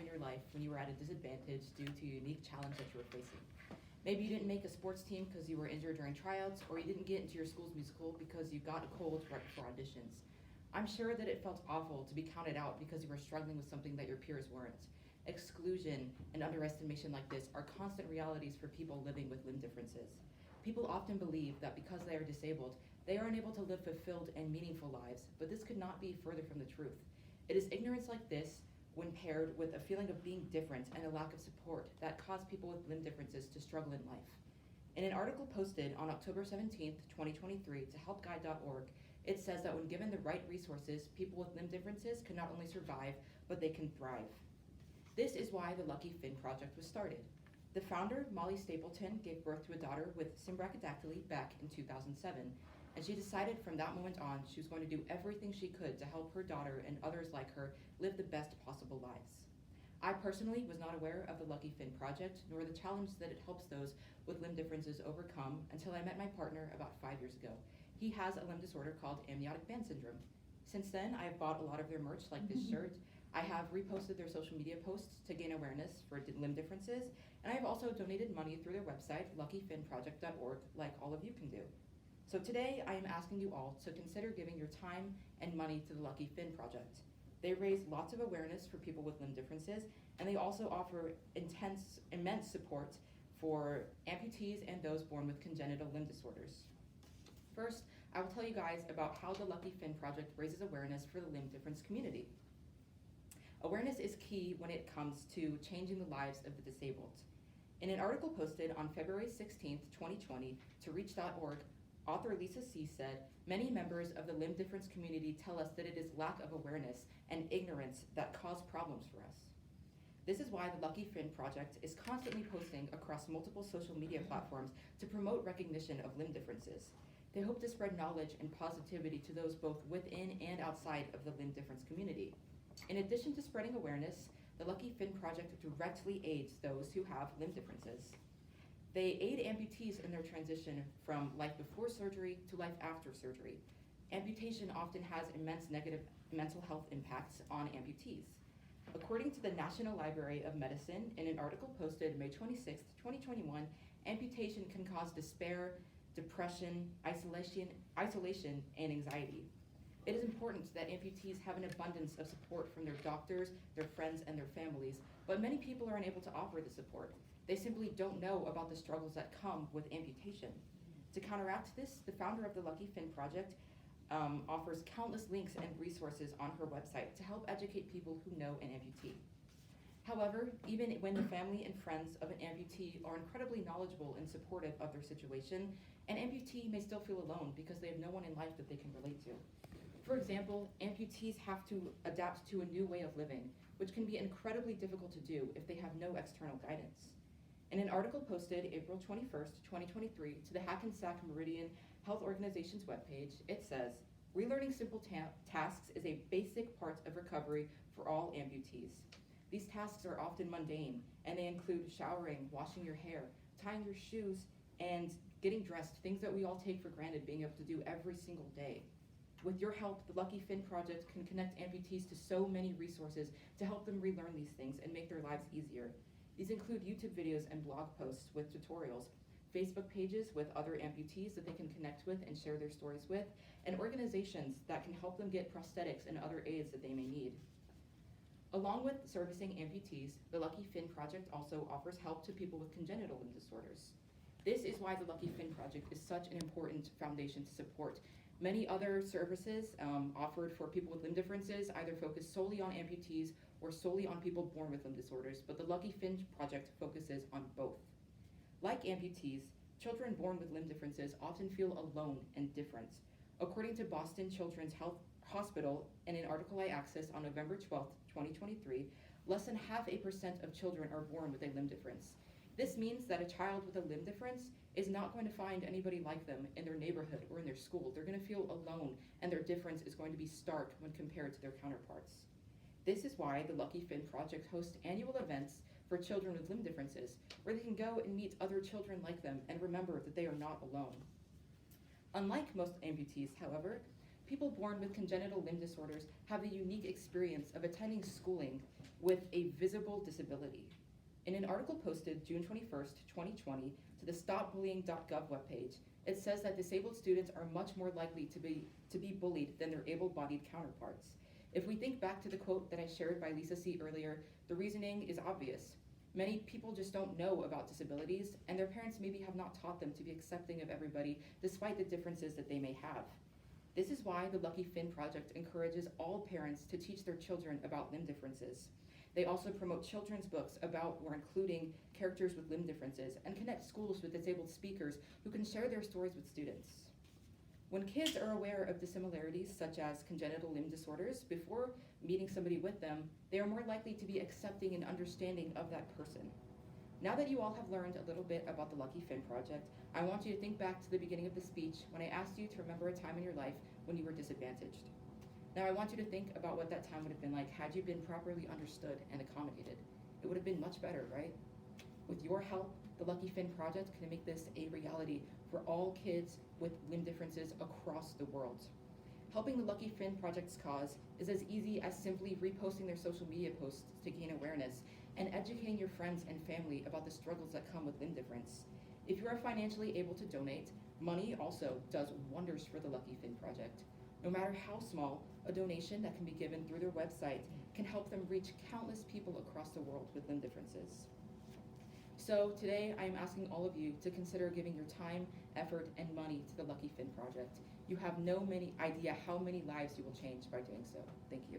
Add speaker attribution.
Speaker 1: in your life when you were at a disadvantage due to a unique challenge that you were facing. Maybe you didn't make a sports team because you were injured during tryouts, or you didn't get into your school's musical because you got a cold right before auditions. I'm sure that it felt awful to be counted out because you were struggling with something that your peers weren't. Exclusion and underestimation like this are constant realities for people living with limb differences. People often believe that because they are disabled, they are unable to live fulfilled and meaningful lives, but this could not be further from the truth. It is ignorance like this, when paired with a feeling of being different and a lack of support, that cause people with limb differences to struggle in life. In an article posted on October 17th, 2023 to helpguide.org, it says that when given the right resources, people with limb differences can not only survive, but they can thrive. This is why the Lucky Finn Project was started. The founder, Molly Stapleton, gave birth to a daughter with symbrachydactyly back in 2007, and she decided from that moment on she was going to do everything she could to help her daughter and others like her live the best possible lives. I personally was not aware of the Lucky Finn Project, nor the challenge that it helps those with limb differences overcome until I met my partner about 5 years ago. He has a limb disorder called amniotic band syndrome. Since then, I have bought a lot of their merch, like this shirt. I have reposted their social media posts to gain awareness for limb differences, and I have also donated money through their website, luckyfinnproject.org, like all of you can do. So today, I am asking you all to consider giving your time and money to the Lucky Finn Project. They raise lots of awareness for people with limb differences, and they also offer immense support for amputees and those born with congenital limb disorders. First, I will tell you guys about how the Lucky Finn Project raises awareness for the limb difference community. Awareness is key when it comes to changing the lives of the disabled. In an article posted on February 16th, 2020 to reach.org, author Lisa C. said, "Many members of the limb difference community tell us that it is lack of awareness and ignorance that cause problems for us." This is why the Lucky Finn Project is constantly posting across multiple social media platforms to promote recognition of limb differences. They hope to spread knowledge and positivity to those both within and outside of the limb difference community. In addition to spreading awareness, the Lucky Finn Project directly aids those who have limb differences. They aid amputees in their transition from life before surgery to life after surgery. Amputation often has immense negative mental health impacts on amputees. According to the National Library of Medicine, in an article posted May 26, 2021, amputation can cause despair, depression, isolation, and anxiety. It is important that amputees have an abundance of support from their doctors, their friends, and their families, but many people are unable to offer the support. They simply don't know about the struggles that come with amputation. To counteract this, the founder of the Lucky Finn Project offers countless links and resources on her website to help educate people who know an amputee. However, even when the family and friends of an amputee are incredibly knowledgeable and supportive of their situation, an amputee may still feel alone because they have no one in life that they can relate to. For example, amputees have to adapt to a new way of living, which can be incredibly difficult to do if they have no external guidance. In an article posted April 21st, 2023 to the Hackensack Meridian Health Organization's webpage, it says, "Relearning simple tasks is a basic part of recovery for all amputees. These tasks are often mundane, and they include showering, washing your hair, tying your shoes, and getting dressed, things that we all take for granted being able to do every single day. With your help, the Lucky Finn Project can connect amputees to so many resources to help them relearn these things and make their lives easier. These include YouTube videos and blog posts with tutorials, Facebook pages with other amputees that they can connect with and share their stories with, and organizations that can help them get prosthetics and other aids that they may need. Along with servicing amputees, the Lucky Finn Project also offers help to people with congenital limb disorders. This is why the Lucky Finn Project is such an important foundation to support. Many other services offered for people with limb differences either focus solely on amputees or solely on people born with limb disorders, but the Lucky Finn Project focuses on both. Like amputees, children born with limb differences often feel alone and different. According to Boston Children's Health Hospital, in an article I accessed on November 12th, 2023, less than 0.5% of children are born with a limb difference. This means that a child with a limb difference is not going to find anybody like them in their neighborhood or in their school. They're going to feel alone, and their difference is going to be stark when compared to their counterparts. This is why the Lucky Finn Project hosts annual events for children with limb differences, where they can go and meet other children like them and remember that they are not alone. Unlike most amputees, however, people born with congenital limb disorders have the unique experience of attending schooling with a visible disability. In an article posted June 21st, 2020 to the stopbullying.gov webpage, it says that disabled students are much more likely to be bullied than their able-bodied counterparts. If we think back to the quote that I shared by Lisa C. earlier, the reasoning is obvious. Many people just don't know about disabilities, and their parents maybe have not taught them to be accepting of everybody despite the differences that they may have. This is why the Lucky Finn Project encourages all parents to teach their children about limb differences. They also promote children's books about or including characters with limb differences and connect schools with disabled speakers who can share their stories with students. When kids are aware of dissimilarities such as congenital limb disorders before meeting somebody with them, they are more likely to be accepting and understanding of that person. Now that you all have learned a little bit about the Lucky Finn Project, I want you to think back to the beginning of the speech when I asked you to remember a time in your life when you were disadvantaged. Now I want you to think about what that time would have been like had you been properly understood and accommodated. It would have been much better, right? With your help, the Lucky Finn Project can make this a reality for all kids with limb differences across the world. Helping the Lucky Finn Project's cause is as easy as simply reposting their social media posts to gain awareness and educating your friends and family about the struggles that come with limb difference. If you are financially able to donate, money also does wonders for the Lucky Finn Project. No matter how small, a donation that can be given through their website can help them reach countless people across the world with limb differences. So today I am asking all of you to consider giving your time, effort, and money to the Lucky Finn Project. You have no idea how many lives you will change by doing so. Thank you.